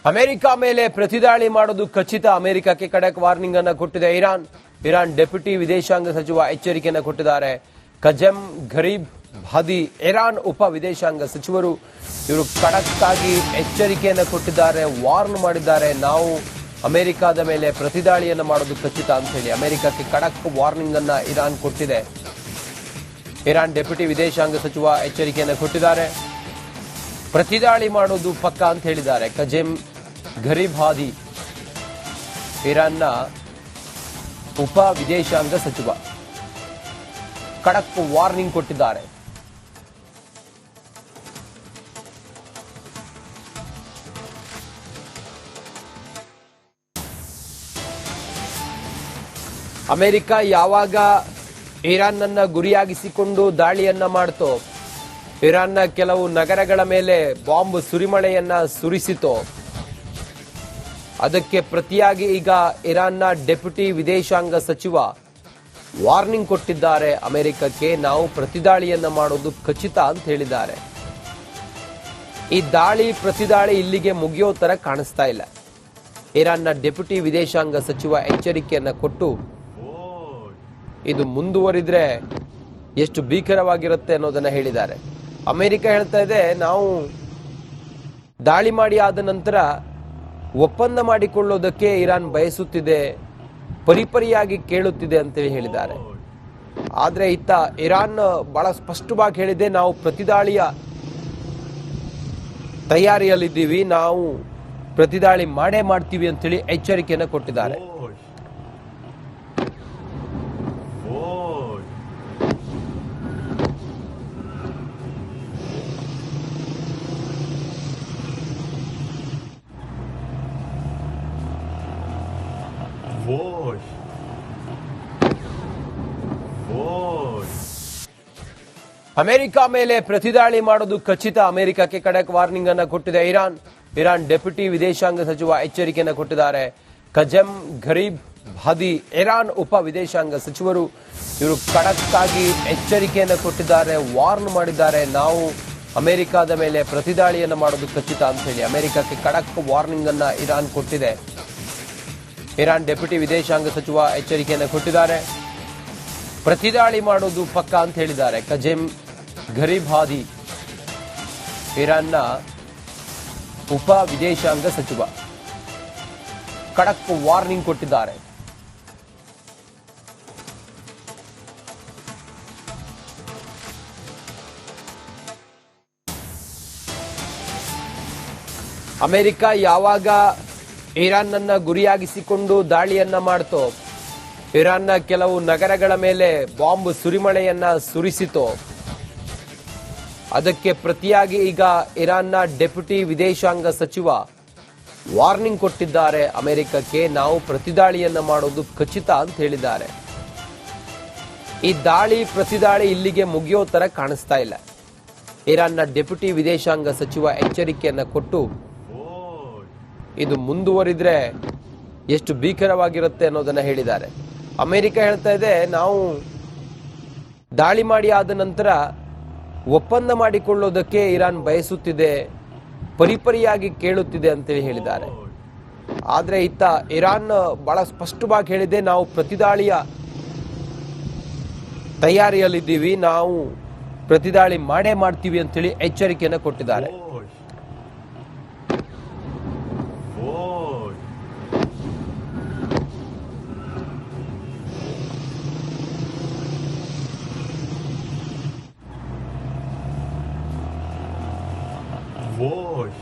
America ಮೇಲೆ ಪ್ರತಿದಾಳಿ ಮಾಡೋದು ಖಚಿತ. ಅಮೆರಿಕಕ್ಕೆ ಖಡಕ್ ವಾರ್ನಿಂಗ್ ಅನ್ನು ಕೊಟ್ಟಿದೆ ಇರಾನ್ ಡೆಪ್ಯೂಟಿ ವಿದೇಶಾಂಗ ಸಚಿವ ಎಚ್ಚರಿಕೆಯನ್ನು ಕೊಟ್ಟಿದ್ದಾರೆ. ಕಜೆಮ್ ಘರೀಬ್ ಬಾದಿ ಇರಾನ್ ಉಪ ವಿದೇಶಾಂಗ ಸಚಿವರು ಇವರು ಖಡಕ್ ಆಗಿ ಎಚ್ಚರಿಕೆಯನ್ನು ಕೊಟ್ಟಿದ್ದಾರೆ, ವಾರ್ನ್ ಮಾಡಿದ್ದಾರೆ. ನಾವು ಅಮೆರಿಕದ ಮೇಲೆ ಪ್ರತಿದಾಳಿಯನ್ನು ಮಾಡೋದು ಖಚಿತ ಅಂತ ಹೇಳಿ ಅಮೆರಿಕಕ್ಕೆ ಖಡಕ್ ವಾರ್ನಿಂಗ್ ಅನ್ನ ಇರಾನ್ ಕೊಟ್ಟಿದೆ. ಇರಾನ್ ಡೆಪ್ಯೂಟಿ ವಿದೇಶಾಂಗ ಸಚಿವ ಎಚ್ಚರಿಕೆಯನ್ನು ಕೊಟ್ಟಿದ್ದಾರೆ, ಪ್ರತಿದಾಳಿ ಮಾಡೋದು ಪಕ್ಕ ಅಂತ ಹೇಳಿದ್ದಾರೆ. ಕಜೆಮ್ ಘರೀಬ್ ಬಾದಿ ಇರಾನ್ನ ಉಪ ವಿದೇಶಾಂಗ ಸಚಿವ ಖಡಕ್ ವಾರ್ನಿಂಗ್ ಕೊಟ್ಟಿದ್ದಾರೆ. ಅಮೆರಿಕ ಯಾವಾಗ ಇರಾನ್ ಅನ್ನ ಗುರಿಯಾಗಿಸಿಕೊಂಡು ದಾಳಿಯನ್ನ ಮಾಡ್ತೋ, ಇರಾನ್ನ ಕೆಲವು ನಗರಗಳ ಮೇಲೆ ಬಾಂಬ್ ಸುರಿಮಳೆಯನ್ನ ಸುರಿಸಿತೋ, ಅದಕ್ಕೆ ಪ್ರತಿಯಾಗಿ ಈಗ ಇರಾನ್ನ ಡೆಪ್ಯೂಟಿ ವಿದೇಶಾಂಗ ಸಚಿವ ವಾರ್ನಿಂಗ್ ಕೊಟ್ಟಿದ್ದಾರೆ. ಅಮೆರಿಕಕ್ಕೆ ನಾವು ಪ್ರತಿದಾಳಿಯನ್ನ ಮಾಡೋದು ಖಚಿತ ಅಂತ ಹೇಳಿದ್ದಾರೆ. ಈ ದಾಳಿ ಪ್ರತಿದಾಳಿ ಇಲ್ಲಿಗೆ ಮುಗಿಯೋ ತರ ಕಾಣಿಸ್ತಾ ಇಲ್ಲ. ಇರಾನ್ನ ಡೆಪ್ಯೂಟಿ ವಿದೇಶಾಂಗ ಸಚಿವ ಎಚ್ಚರಿಕೆಯನ್ನ ಕೊಟ್ಟು ಇದು ಮುಂದುವರಿದ್ರೆ ಎಷ್ಟು ಭೀಕರವಾಗಿರುತ್ತೆ ಅನ್ನೋದನ್ನ ಹೇಳಿದ್ದಾರೆ. ಅಮೆರಿಕ ಹೇಳ್ತಾ ಇದೆ, ನಾವು ದಾಳಿ ಮಾಡಿ ಆದ ನಂತರ ಒಪ್ಪಂದ ಮಾಡಿಕೊಳ್ಳೋದಕ್ಕೆ ಇರಾನ್ ಬಯಸುತ್ತಿದೆ, ಪರಿಪರಿಯಾಗಿ ಕೇಳುತ್ತಿದೆ ಅಂತೇಳಿ ಹೇಳಿದ್ದಾರೆ. ಆದ್ರೆ ಇತ್ತ ಇರಾನ್ ಬಹಳ ಸ್ಪಷ್ಟವಾಗಿ ಹೇಳಿದೆ, ನಾವು ಪ್ರತಿದಾಳಿಯ ತಯಾರಿಯಲ್ಲಿದ್ದೀವಿ, ನಾವು ಪ್ರತಿದಾಳಿ ಮಾಡೇ ಮಾಡ್ತೀವಿ ಅಂತೇಳಿ ಎಚ್ಚರಿಕೆಯನ್ನು ಕೊಟ್ಟಿದ್ದಾರೆ. ಅಮೆರಿಕ ಮೇಲೆ ಪ್ರತಿದಾಳಿ ಮಾಡೋದು ಖಚಿತ. ಅಮೆರಿಕಕ್ಕೆ ಖಡಕ್ ವಾರ್ನಿಂಗ್ ಅನ್ನು ಕೊಟ್ಟಿದೆ ಇರಾನ್ ಡೆಪ್ಯೂಟಿ ವಿದೇಶಾಂಗ ಸಚಿವ ಎಚ್ಚರಿಕೆಯನ್ನು ಕೊಟ್ಟಿದ್ದಾರೆ. ಕಜೆಮ್ ಘರೀಬ್ ಬಾದಿ ಇರಾನ್ ಉಪ ವಿದೇಶಾಂಗ ಸಚಿವರು ಇವರು ಖಡಕ್ ಆಗಿ ಎಚ್ಚರಿಕೆಯನ್ನು ಕೊಟ್ಟಿದ್ದಾರೆ, ವಾರ್ನ್ ಮಾಡಿದ್ದಾರೆ. ನಾವು ಅಮೆರಿಕದ ಮೇಲೆ ಪ್ರತಿದಾಳಿಯನ್ನು ಮಾಡೋದು ಖಚಿತ ಅಂತ ಹೇಳಿ ಅಮೆರಿಕಕ್ಕೆ ಖಡಕ್ ವಾರ್ನಿಂಗ್ ಅನ್ನ ಇರಾನ್ ಕೊಟ್ಟಿದೆ. ಇರಾನ್ ಡೆಪ್ಯೂಟಿ ವಿದೇಶಾಂಗ ಸಚಿವ ಎಚ್ಚರಿಕೆಯನ್ನು ಕೊಟ್ಟಿದ್ದಾರೆ, ಪ್ರತಿದಾಳಿ ಮಾಡೋದು ಪಕ್ಕ ಅಂತ ಹೇಳಿದ್ದಾರೆ. ಕಜೆಮ್ ಘರೀಬ್ ಬಾದಿ ಇರಾನ್ನ ಉಪ ವಿದೇಶಾಂಗ ಸಚಿವ ಖಡಕ್ ವಾರ್ನಿಂಗ್ ಕೊಟ್ಟಿದ್ದಾರೆ. ಅಮೆರಿಕ ಯಾವಾಗ ಇರಾನ್ ಅನ್ನ ಗುರಿಯಾಗಿಸಿಕೊಂಡು ದಾಳಿಯನ್ನ ಮಾಡ್ತೋ, ಇರಾನ್ನ ಕೆಲವು ನಗರಗಳ ಮೇಲೆ ಬಾಂಬ್ ಸುರಿಮಳೆಯನ್ನ ಸುರಿಸಿತೋ, ಅದಕ್ಕೆ ಪ್ರತಿಯಾಗಿ ಈಗ ಇರಾನ್ನ ಡೆಪ್ಯೂಟಿ ವಿದೇಶಾಂಗ ಸಚಿವ ವಾರ್ನಿಂಗ್ ಕೊಟ್ಟಿದ್ದಾರೆ. ಅಮೆರಿಕಕ್ಕೆ ನಾವು ಪ್ರತಿದಾಳಿಯನ್ನ ಮಾಡೋದು ಖಚಿತ ಅಂತ ಹೇಳಿದ್ದಾರೆ. ಈ ದಾಳಿ ಪ್ರತಿದಾಳಿ ಇಲ್ಲಿಗೆ ಮುಗಿಯೋ ತರ ಕಾಣಿಸ್ತಾ ಇಲ್ಲ. ಇರಾನ್ನ ಡೆಪ್ಯೂಟಿ ವಿದೇಶಾಂಗ ಸಚಿವ ಎಚ್ಚರಿಕೆಯನ್ನ ಕೊಟ್ಟು ಇದು ಮುಂದುವರಿದ್ರೆ ಎಷ್ಟು ಭೀಕರವಾಗಿರುತ್ತೆ ಅನ್ನೋದನ್ನ ಹೇಳಿದ್ದಾರೆ. ಅಮೆರಿಕ ಹೇಳ್ತಾ ಇದೆ, ನಾವು ದಾಳಿ ಮಾಡಿ ಆದ ನಂತರ ಒಪ್ಪಂದ ಮಾಡಿಕೊಳ್ಳೋದಕ್ಕೆ ಇರಾನ್ ಬಯಸುತ್ತಿದೆ, ಪರಿಪರಿಯಾಗಿ ಕೇಳುತ್ತಿದೆ ಅಂತೇಳಿ ಹೇಳಿದ್ದಾರೆ. ಆದ್ರೆ ಇತ್ತ ಇರಾನ್ ಬಹಳ ಸ್ಪಷ್ಟವಾಗಿ ಹೇಳಿದೆ, ನಾವು ಪ್ರತಿದಾಳಿಯ ತಯಾರಿಯಲ್ಲಿದ್ದೀವಿ, ನಾವು ಪ್ರತಿದಾಳಿ ಮಾಡೇ ಮಾಡ್ತೀವಿ ಅಂತೇಳಿ ಎಚ್ಚರಿಕೆಯನ್ನು ಕೊಟ್ಟಿದ್ದಾರೆ. Voz.